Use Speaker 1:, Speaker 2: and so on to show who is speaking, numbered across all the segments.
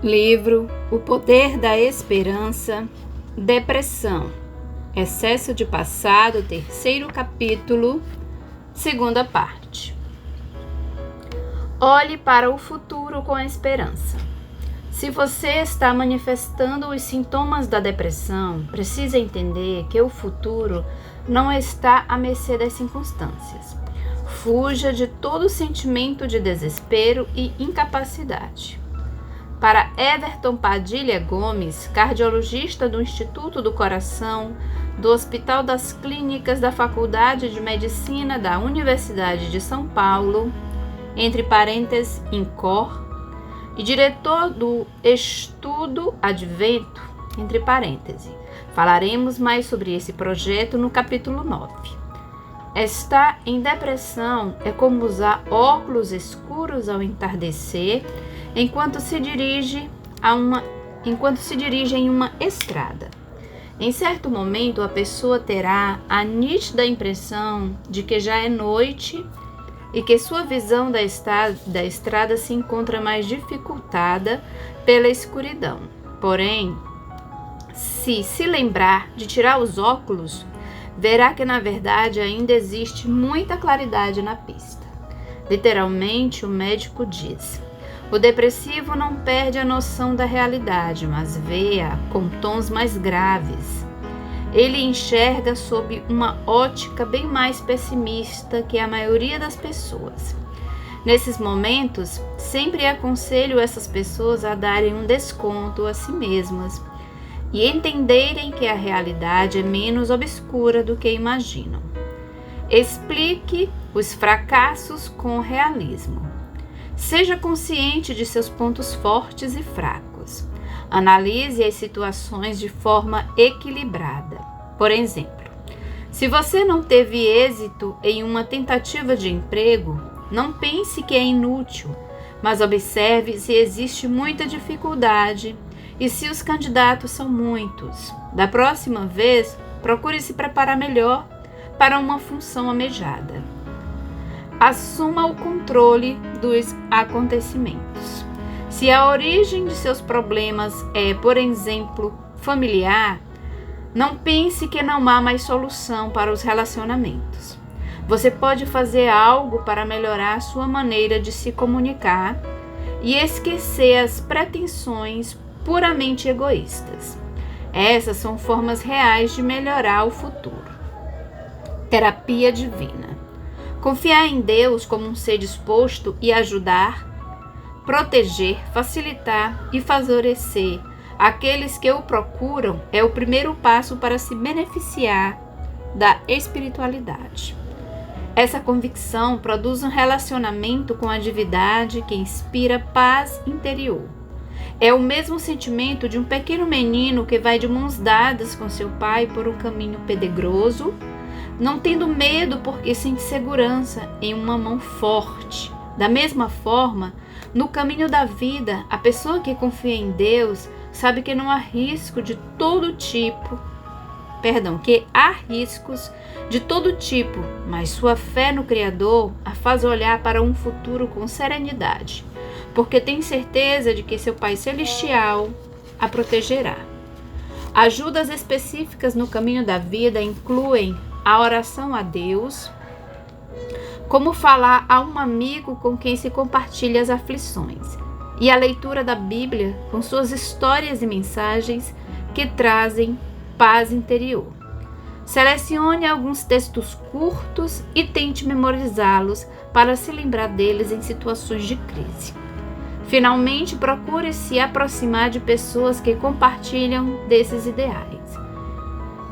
Speaker 1: Livro O Poder da Esperança, Depressão, Excesso de Passado, 3º capítulo, 2ª parte. Olhe para o futuro com esperança. Se você está manifestando os sintomas da depressão, precisa entender que o futuro não está à mercê das circunstâncias. Fuja de todo sentimento de desespero e incapacidade. Para Everton Padilha Gomes, cardiologista do Instituto do Coração, do Hospital das Clínicas da Faculdade de Medicina da Universidade de São Paulo, entre parênteses, INCOR, e diretor do Estudo Advento, entre parênteses. Falaremos mais sobre esse projeto no capítulo 9. Estar em depressão é como usar óculos escuros ao entardecer enquanto se dirige em uma estrada. Em certo momento, a pessoa terá a nítida impressão de que já é noite e que sua visão da estrada se encontra mais dificultada pela escuridão. Porém, se lembrar de tirar os óculos, verá que na verdade ainda existe muita claridade na pista. Literalmente, o médico diz: o depressivo não perde a noção da realidade, mas vê-a com tons mais graves. Ele enxerga sob uma ótica bem mais pessimista que a maioria das pessoas. Nesses momentos, sempre aconselho essas pessoas a darem um desconto a si mesmas e entenderem que a realidade é menos obscura do que imaginam. Explique os fracassos com realismo. Seja consciente de seus pontos fortes e fracos. Analise as situações de forma equilibrada. Por exemplo, se você não teve êxito em uma tentativa de emprego, não pense que é inútil, mas observe se existe muita dificuldade e se os candidatos são muitos. Da próxima vez, procure se preparar melhor para uma função almejada. Assuma o controle dos acontecimentos. Se a origem de seus problemas é, por exemplo, familiar, não pense que não há mais solução para os relacionamentos. Você pode fazer algo para melhorar sua maneira de se comunicar e esquecer as pretensões puramente egoístas. Essas são formas reais de melhorar o futuro. Terapia divina. Confiar em Deus como um ser disposto e ajudar, proteger, facilitar e favorecer aqueles que o procuram é o primeiro passo para se beneficiar da espiritualidade. Essa convicção produz um relacionamento com a divindade que inspira paz interior. É o mesmo sentimento de um pequeno menino que vai de mãos dadas com seu pai por um caminho pedregoso, não tendo medo porque sente segurança em uma mão forte. Da mesma forma, no caminho da vida, a pessoa que confia em Deus sabe que não há risco de todo tipo, que há riscos de todo tipo, mas sua fé no Criador a faz olhar para um futuro com serenidade, porque tem certeza de que seu Pai Celestial a protegerá. Ajudas específicas no caminho da vida incluem a oração a Deus, como falar a um amigo com quem se compartilha as aflições, e a leitura da Bíblia com suas histórias e mensagens que trazem paz interior. Selecione alguns textos curtos e tente memorizá-los para se lembrar deles em situações de crise. Finalmente, procure se aproximar de pessoas que compartilham desses ideais.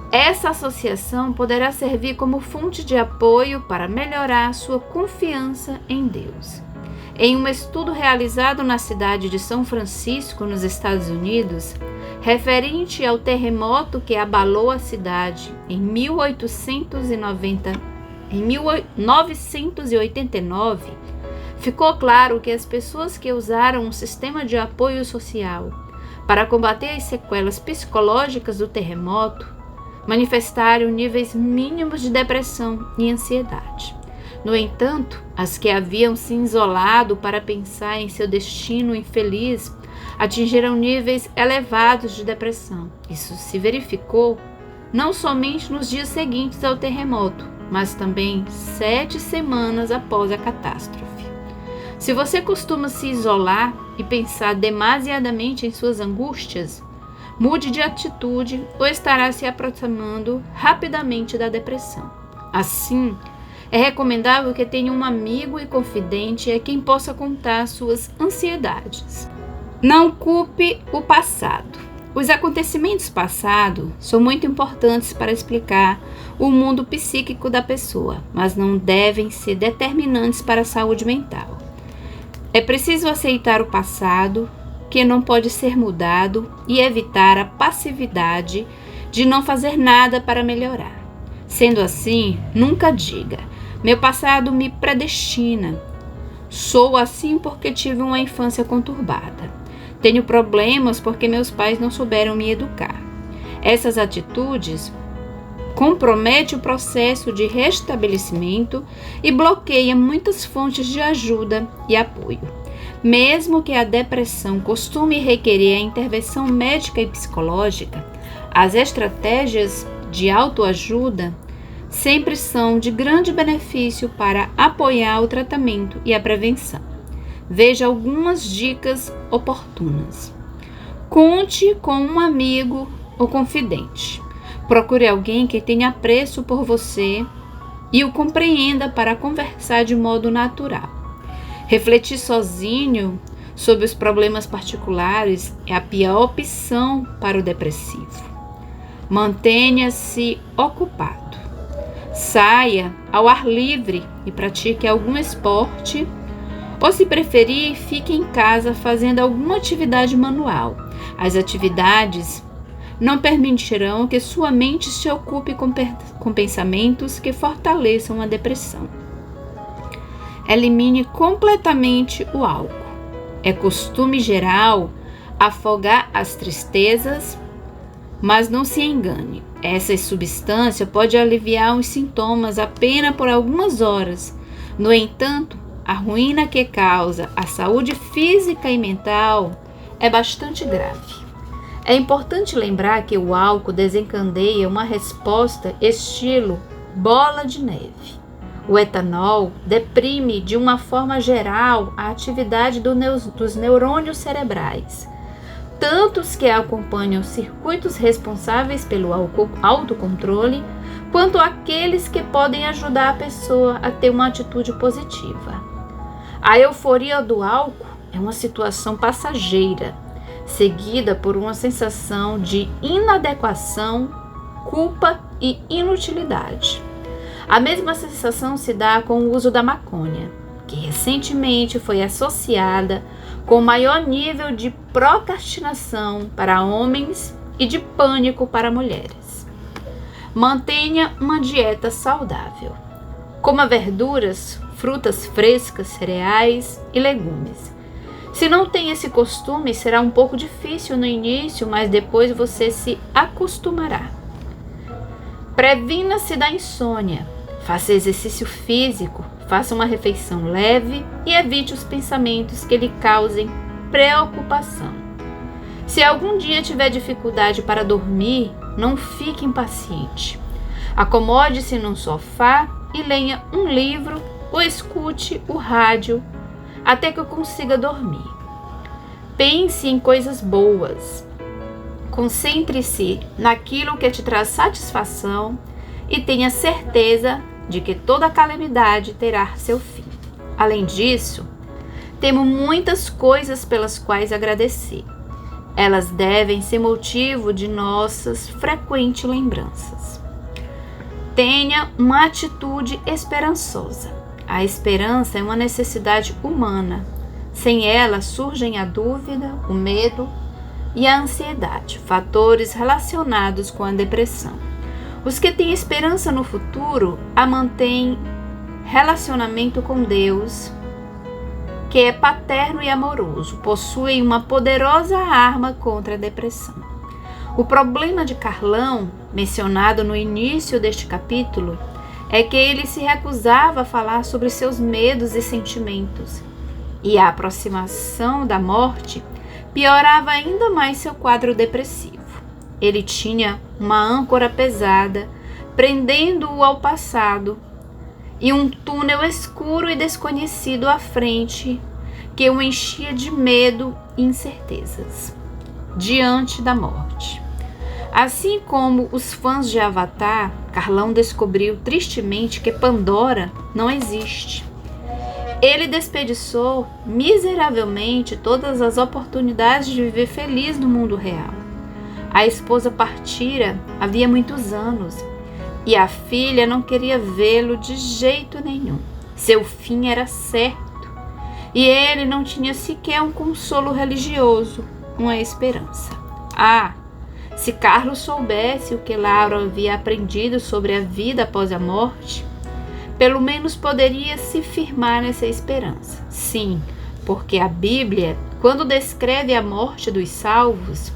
Speaker 1: Essa associação poderá servir como fonte de apoio para melhorar sua confiança em Deus. Em um estudo realizado na cidade de São Francisco, nos Estados Unidos, referente ao terremoto que abalou a cidade em 1989, ficou claro que as pessoas que usaram um sistema de apoio social para combater as sequelas psicológicas do terremoto manifestaram níveis mínimos de depressão e ansiedade. No entanto, as que haviam se isolado para pensar em seu destino infeliz atingiram níveis elevados de depressão. Isso se verificou não somente nos dias seguintes ao terremoto, mas também 7 semanas após a catástrofe. Se você costuma se isolar e pensar demasiadamente em suas angústias, mude de atitude ou estará se aproximando rapidamente da depressão. Assim, é recomendável que tenha um amigo e confidente a quem possa contar suas ansiedades. Não culpe o passado. Os acontecimentos passados são muito importantes para explicar o mundo psíquico da pessoa, mas não devem ser determinantes para a saúde mental. É preciso aceitar o passado, que não pode ser mudado, e evitar a passividade de não fazer nada para melhorar. Sendo assim, nunca diga: meu passado me predestina. Sou assim porque tive uma infância conturbada. Tenho problemas porque meus pais não souberam me educar. Essas atitudes comprometem o processo de restabelecimento e bloqueiam muitas fontes de ajuda e apoio. Mesmo que a depressão costume requerer a intervenção médica e psicológica, as estratégias de autoajuda sempre são de grande benefício para apoiar o tratamento e a prevenção. Veja algumas dicas oportunas. Conte com um amigo ou confidente. Procure alguém que tenha apreço por você e o compreenda para conversar de modo natural. Refletir sozinho sobre os problemas particulares é a pior opção para o depressivo. Mantenha-se ocupado. Saia ao ar livre e pratique algum esporte, ou, se preferir, fique em casa fazendo alguma atividade manual. As atividades não permitirão que sua mente se ocupe com pensamentos que fortaleçam a depressão. Elimine completamente o álcool. É costume geral afogar as tristezas, mas não se engane. Essa substância pode aliviar os sintomas apenas por algumas horas. No entanto, a ruína que causa à saúde física e mental é bastante grave. É importante lembrar que o álcool desencadeia uma resposta estilo bola de neve. O etanol deprime de uma forma geral a atividade dos neurônios cerebrais, tanto os que acompanham os circuitos responsáveis pelo autocontrole, quanto aqueles que podem ajudar a pessoa a ter uma atitude positiva. A euforia do álcool é uma situação passageira, seguida por uma sensação de inadequação, culpa e inutilidade. A mesma sensação se dá com o uso da maconha, que recentemente foi associada com maior nível de procrastinação para homens e de pânico para mulheres. Mantenha uma dieta saudável. Coma verduras, frutas frescas, cereais e legumes. Se não tem esse costume, será um pouco difícil no início, mas depois você se acostumará. Previna-se da insônia. Faça exercício físico, faça uma refeição leve e evite os pensamentos que lhe causem preocupação. Se algum dia tiver dificuldade para dormir, não fique impaciente. Acomode-se num sofá e leia um livro ou escute o rádio até que eu consiga dormir. Pense em coisas boas. Concentre-se naquilo que te traz satisfação e tenha certeza de que toda calamidade terá seu fim. Além disso, temos muitas coisas pelas quais agradecer. Elas devem ser motivo de nossas frequentes lembranças. Tenha uma atitude esperançosa. A esperança é uma necessidade humana. Sem ela surgem a dúvida, o medo e a ansiedade, fatores relacionados com a depressão. Os que têm esperança no futuro a mantêm relacionamento com Deus, que é paterno e amoroso, possuem uma poderosa arma contra a depressão. O problema de Carlão, mencionado no início deste capítulo, é que ele se recusava a falar sobre seus medos e sentimentos, e a aproximação da morte piorava ainda mais seu quadro depressivo. Ele tinha uma âncora pesada, prendendo-o ao passado, e um túnel escuro e desconhecido à frente, que o enchia de medo e incertezas diante da morte. Assim como os fãs de Avatar, Carlão descobriu tristemente que Pandora não existe. Ele desperdiçou miseravelmente todas as oportunidades de viver feliz no mundo real. A esposa partira havia muitos anos e a filha não queria vê-lo de jeito nenhum. Seu fim era certo e ele não tinha sequer um consolo religioso, uma esperança. Se Carlos soubesse o que Laura havia aprendido sobre a vida após a morte, pelo menos poderia se firmar nessa esperança. Sim, porque a Bíblia, quando descreve a morte dos salvos,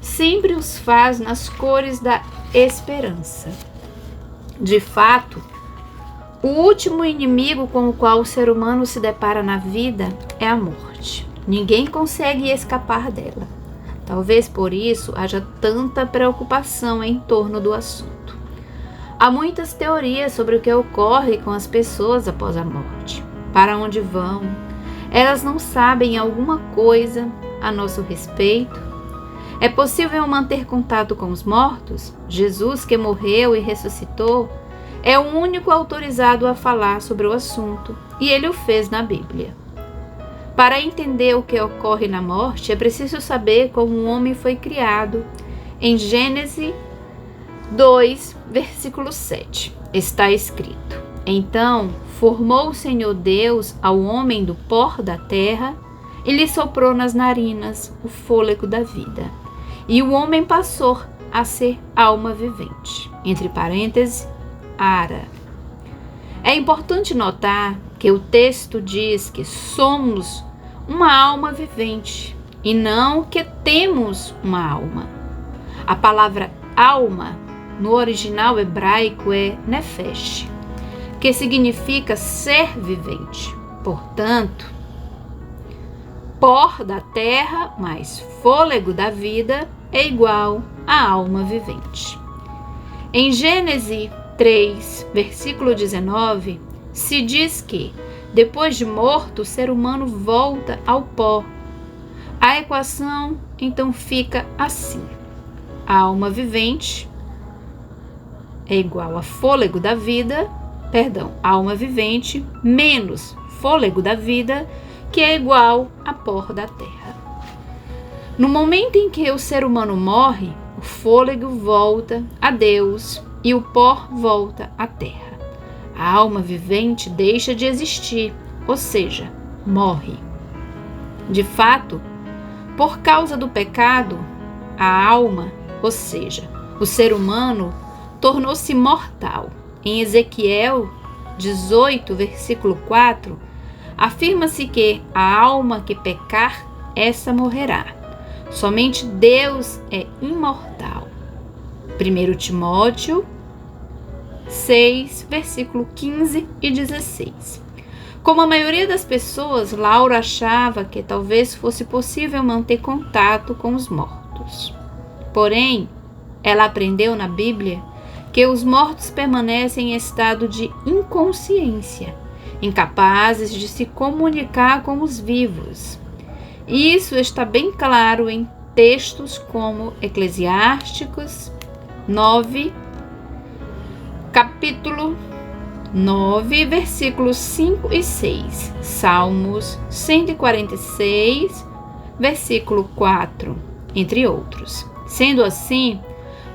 Speaker 1: sempre os faz nas cores da esperança. De fato, o último inimigo com o qual o ser humano se depara na vida é a morte. Ninguém consegue escapar dela. Talvez por isso haja tanta preocupação em torno do assunto. Há muitas teorias sobre o que ocorre com as pessoas após a morte. Para onde vão? Elas não sabem alguma coisa a nosso respeito? É possível manter contato com os mortos? Jesus, que morreu e ressuscitou, é o único autorizado a falar sobre o assunto, e ele o fez na Bíblia. Para entender o que ocorre na morte, é preciso saber como o homem foi criado. Em Gênesis 2, versículo 7, está escrito: Então formou o Senhor Deus ao homem do pó da terra e lhe soprou nas narinas o fôlego da vida. E o homem passou a ser alma vivente. Entre parênteses, ara. É importante notar que o texto diz que somos uma alma vivente e não que temos uma alma. A palavra alma no original hebraico é nefesh, que significa ser vivente. Portanto, pó da terra mais fôlego da vida é igual a alma vivente. Em Gênesis 3, versículo 19, se diz que, depois de morto, o ser humano volta ao pó. A equação, então, fica assim: a alma vivente é igual a fôlego da vida, alma vivente menos fôlego da vida, que é igual a pó da terra. No momento em que o ser humano morre, o fôlego volta a Deus e o pó volta à terra. A alma vivente deixa de existir, ou seja, morre. De fato, por causa do pecado, a alma, ou seja, o ser humano, tornou-se mortal. Em Ezequiel 18, versículo 4, afirma-se que a alma que pecar, essa morrerá. Somente Deus é imortal. 1 Timóteo 6, versículo 15 e 16. Como a maioria das pessoas, Laura achava que talvez fosse possível manter contato com os mortos. Porém, ela aprendeu na Bíblia que os mortos permanecem em estado de inconsciência, incapazes de se comunicar com os vivos. E isso está bem claro em textos como Eclesiásticos 9, capítulo 9, versículos 5 e 6, Salmos 146, versículo 4, entre outros. Sendo assim,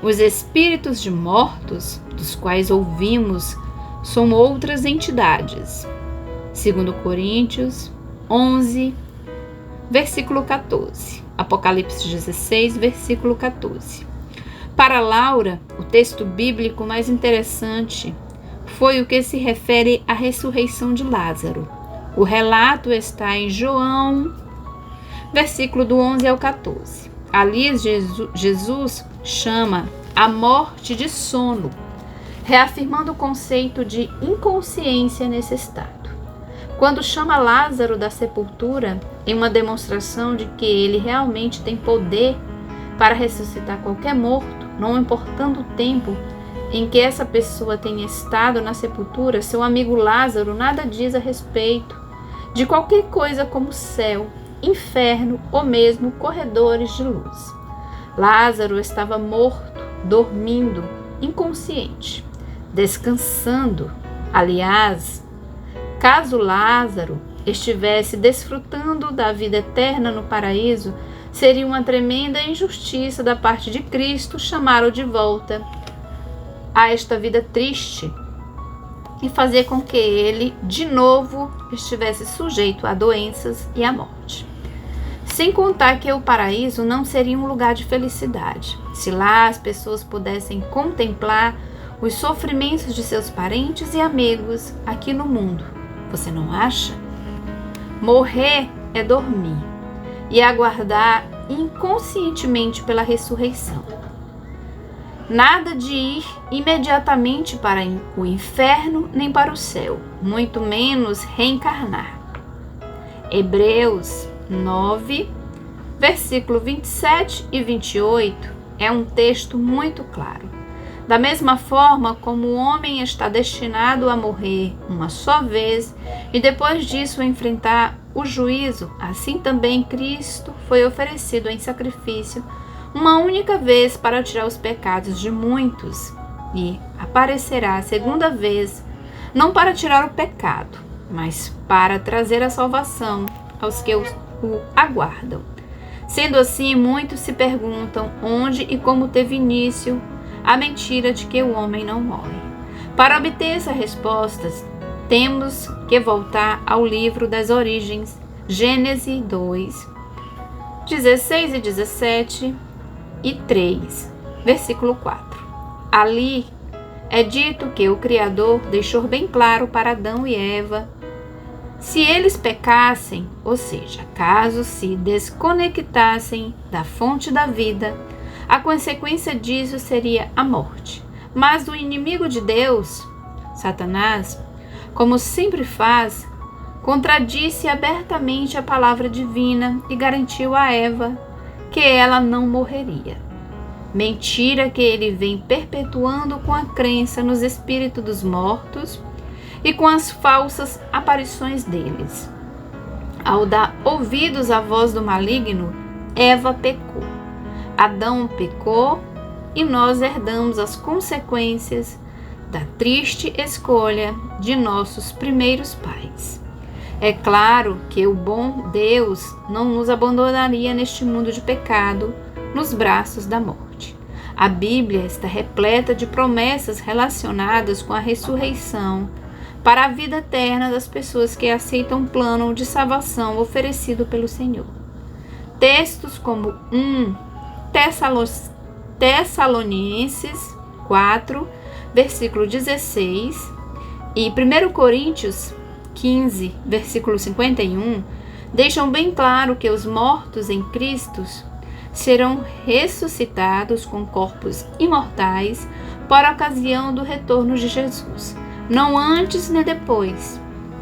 Speaker 1: os espíritos de mortos, dos quais ouvimos, são outras entidades. 2 Coríntios 11, versículo 14. Apocalipse 16, versículo 14. Para Laura, o texto bíblico mais interessante foi o que se refere à ressurreição de Lázaro. O relato está em João, versículo do 11 ao 14. Ali Jesus chama a morte de sono, reafirmando o conceito de inconsciência nesse estado. Quando chama Lázaro da sepultura, em uma demonstração de que ele realmente tem poder para ressuscitar qualquer morto, não importando o tempo em que essa pessoa tenha estado na sepultura, seu amigo Lázaro nada diz a respeito de qualquer coisa como céu, inferno ou mesmo corredores de luz. Lázaro estava morto, dormindo, inconsciente, descansando. Aliás, caso Lázaro estivesse desfrutando da vida eterna no paraíso, seria uma tremenda injustiça da parte de Cristo chamá-lo de volta a esta vida triste e fazer com que ele, de novo, estivesse sujeito a doenças e à morte. Sem contar que o paraíso não seria um lugar de felicidade. Se lá as pessoas pudessem contemplar os sofrimentos de seus parentes e amigos aqui no mundo, você não acha? Morrer é dormir e aguardar inconscientemente pela ressurreição. Nada de ir imediatamente para o inferno nem para o céu, muito menos reencarnar. Hebreus 9, versículo 27 e 28 é um texto muito claro. Da mesma forma como o homem está destinado a morrer uma só vez e depois disso enfrentar o juízo, assim também Cristo foi oferecido em sacrifício uma única vez para tirar os pecados de muitos e aparecerá a segunda vez, não para tirar o pecado, mas para trazer a salvação aos que o aguardam. Sendo assim, muitos se perguntam onde e como teve início a mentira de que o homem não morre. Para obter essas respostas, temos que voltar ao livro das origens, Gênesis 2, 16 e 17 e 3, versículo 4. Ali é dito que o Criador deixou bem claro para Adão e Eva: se eles pecassem, ou seja, caso se desconectassem da fonte da vida, a consequência disso seria a morte. Mas o inimigo de Deus, Satanás, como sempre faz, contradisse abertamente a palavra divina e garantiu a Eva que ela não morreria. Mentira que ele vem perpetuando com a crença nos espíritos dos mortos e com as falsas aparições deles. Ao dar ouvidos à voz do maligno, Eva pecou. Adão pecou e nós herdamos as consequências da triste escolha de nossos primeiros pais. É claro que o bom Deus não nos abandonaria neste mundo de pecado, nos braços da morte. A Bíblia está repleta de promessas relacionadas com a ressurreição para a vida eterna das pessoas que aceitam o plano de salvação oferecido pelo Senhor. Textos como 1 Tessalonicenses 4, versículo 16 e 1 Coríntios 15, versículo 51, deixam bem claro que os mortos em Cristo serão ressuscitados com corpos imortais por ocasião do retorno de Jesus, não antes nem depois.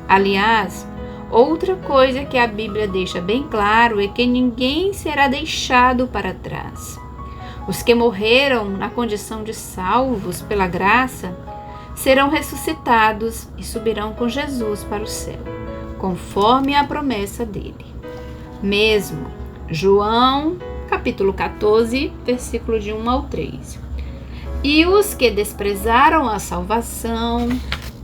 Speaker 1: Aliás, outra coisa que a Bíblia deixa bem claro é que ninguém será deixado para trás. Os que morreram na condição de salvos pela graça serão ressuscitados e subirão com Jesus para o céu, conforme a promessa dele. Mesmo João, capítulo 14, versículo de 1 ao 3. E os que desprezaram a salvação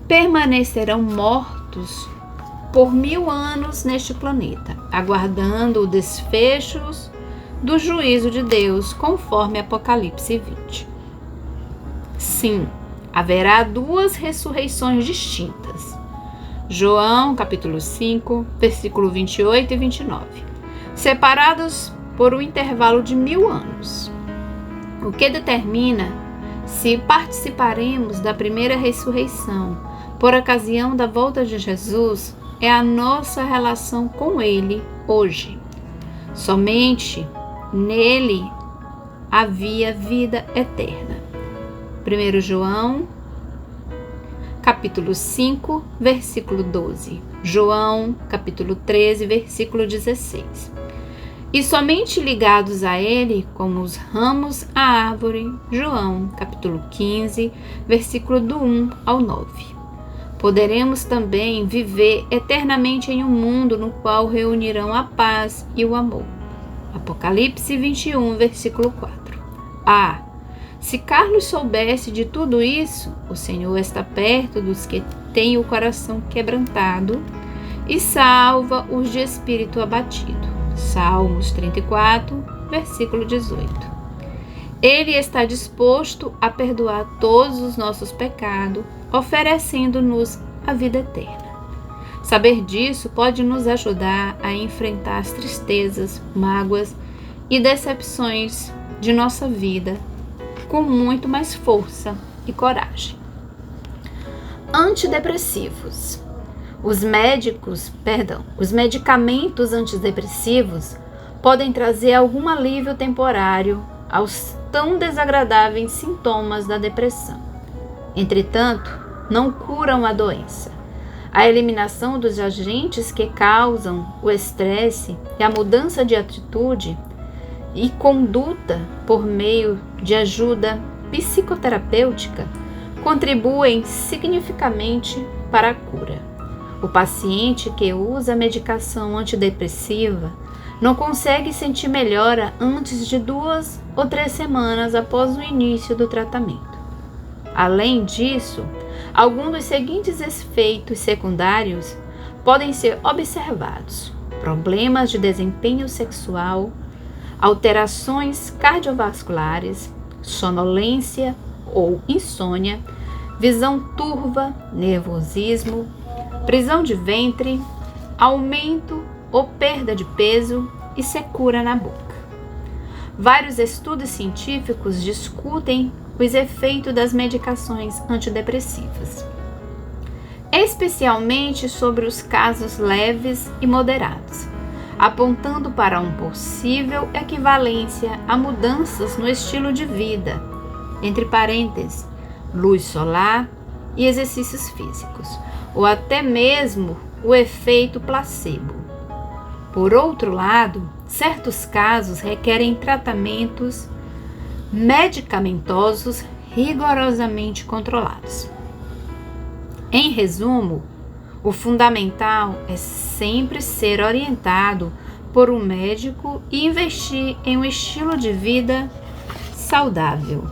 Speaker 1: permanecerão mortos por 1000 anos neste planeta, aguardando o desfecho do juízo de Deus, conforme Apocalipse 20. Sim, haverá 2 ressurreições distintas. João, capítulo 5, versículo 28 e 29. Separados por um intervalo de 1000 anos. O que determina se participaremos da primeira ressurreição por ocasião da volta de Jesus é a nossa relação com Ele hoje. Somente nele havia vida eterna. 1 João, capítulo 5, versículo 12. João, capítulo 13, versículo 16. E somente ligados a ele, como os ramos à árvore, João, capítulo 15, versículo do 1 ao 9. Poderemos também viver eternamente em um mundo no qual reunirão a paz e o amor. Apocalipse 21, versículo 4. Se Carlos soubesse de tudo isso, o Senhor está perto dos que têm o coração quebrantado e salva os de espírito abatido. Salmos 34, versículo 18. Ele está disposto a perdoar todos os nossos pecados, oferecendo-nos a vida eterna. Saber disso pode nos ajudar a enfrentar as tristezas, mágoas e decepções de nossa vida com muito mais força e coragem. Antidepressivos. Os medicamentos antidepressivos podem trazer algum alívio temporário aos tão desagradáveis sintomas da depressão. Entretanto, não curam a doença. A eliminação dos agentes que causam o estresse e a mudança de atitude e conduta por meio de ajuda psicoterapêutica contribuem significativamente para a cura. O paciente que usa medicação antidepressiva não consegue sentir melhora antes de 2 ou 3 semanas após o início do tratamento. Além disso, alguns dos seguintes efeitos secundários podem ser observados: problemas de desempenho sexual, alterações cardiovasculares, sonolência ou insônia, visão turva, nervosismo, prisão de ventre, aumento ou perda de peso e secura na boca. Vários estudos científicos discutem os efeitos das medicações antidepressivas, especialmente sobre os casos leves e moderados, apontando para uma possível equivalência a mudanças no estilo de vida, entre parênteses, luz solar e exercícios físicos, ou até mesmo o efeito placebo. Por outro lado, certos casos requerem tratamentos medicamentosos rigorosamente controlados. Em resumo, o fundamental é sempre ser orientado por um médico e investir em um estilo de vida saudável.